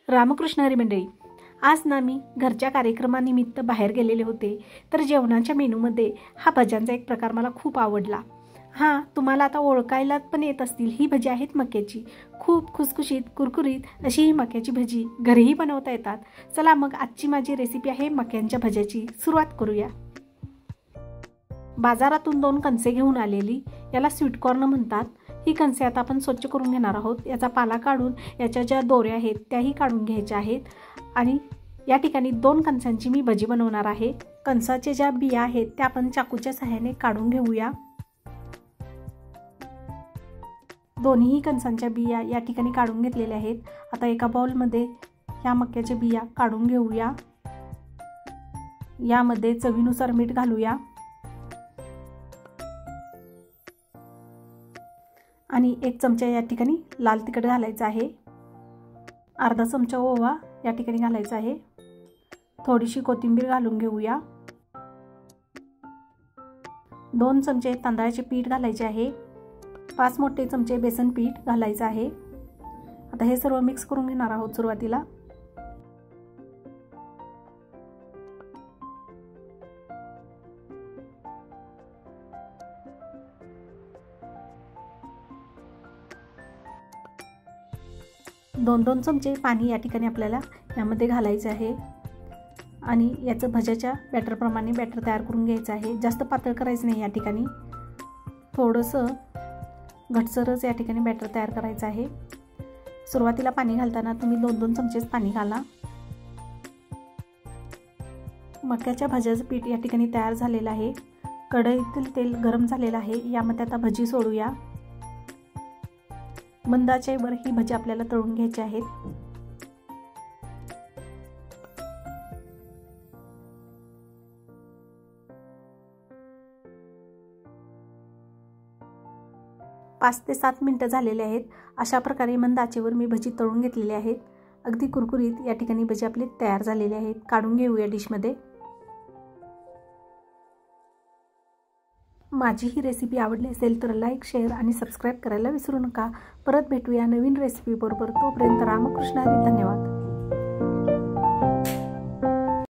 रामकृष्ण हरी मंडळी, आज ना मी घरच्या कार्यक्रमानिमित्त बाहेर गेलेले होते. तर जेवणाच्या मेनूमध्ये हा भज्यांचा एक प्रकार मला खूप आवडला. हां, तुम्हाला आता ओळखायला पण येत असतील. ही भजी आहेत मक्याची. खूप खुसखुशीत कुरकुरीत अशी ही मक्याची भजी घरीही बनवता येतात. चला मग आजची माझी रेसिपी आहे मक्यांच्या भज्याची. सुरुवात करूया. बाजारातून 2 कणसे घेऊन आलेली, याला स्वीटकॉर्न म्हणतात. ही कणसे आता आपण स्वच्छ करून घेणार आहोत. याचा पाला काढून याच्या ज्या दोऱ्या आहेत त्याही काढून घ्यायच्या आहेत. आणि या ठिकाणी 2 कणसांची मी भजी बनवणार आहे. कणसाच्या ज्या बिया आहेत त्या आपण चाकूच्या सहाय्याने काढून घेऊया. दोन्ही कणसांच्या बिया या ठिकाणी काढून घेतलेल्या आहेत. आता एका बाउलमध्ये ह्या मक्याच्या बिया काढून घेऊया. यामध्ये चवीनुसार मीठ घालूया आणि 1 चमचा या ठिकाणी लाल तिखट घालायचा आहे. अर्धा चमचा ओवा या ठिकाणी घालायचा आहे. थोडीशी कोथिंबीर घालून घेऊया. 2 चमचे तांदळाचे पीठ घालायचे आहे. 5 मोठे चमचे बेसन पीठ घालायचं आहे. आता हे सर्व मिक्स करून घेणार आहोत. सुरुवातीला 2 चमचे पाणी या ठिकाणी आपल्याला यामध्ये घालायचं आहे आणि याचं भज्याच्या बॅटरप्रमाणे बॅटर तयार करून घ्यायचं आहे. जास्त पातळ करायचं नाही. या ठिकाणी थोडंसं घटसरच या ठिकाणी बॅटर तयार करायचं आहे. सुरुवातीला पाणी घालताना तुम्ही 2-2 चमचेच पाणी घाला. मक्याच्या भज्याचं पीठ या ठिकाणी तयार झालेलं आहे. कढईतील तेल गरम झालेलं आहे. यामध्ये आता भजी सोडूया. मंद आचेवर ही भजी आपल्याला तळून घ्यायची आहेत. पाच ते 7 मिनिटं झालेले आहेत. अशा प्रकारे मंद आचेवर मी भजी तळून घेतलेली आहेत. अगदी कुरकुरीत या ठिकाणी भजी आपली तयार झालेली आहेत. काढून घेऊया डिशमध्ये. माझी ही रेसिपी आवडली असेल तर लाईक, शेअर आणि सबस्क्राईब करायला विसरू नका. परत भेटूया नवीन रेसिपी बरोबर. तोपर्यंत रामकृष्ण हरी. धन्यवाद.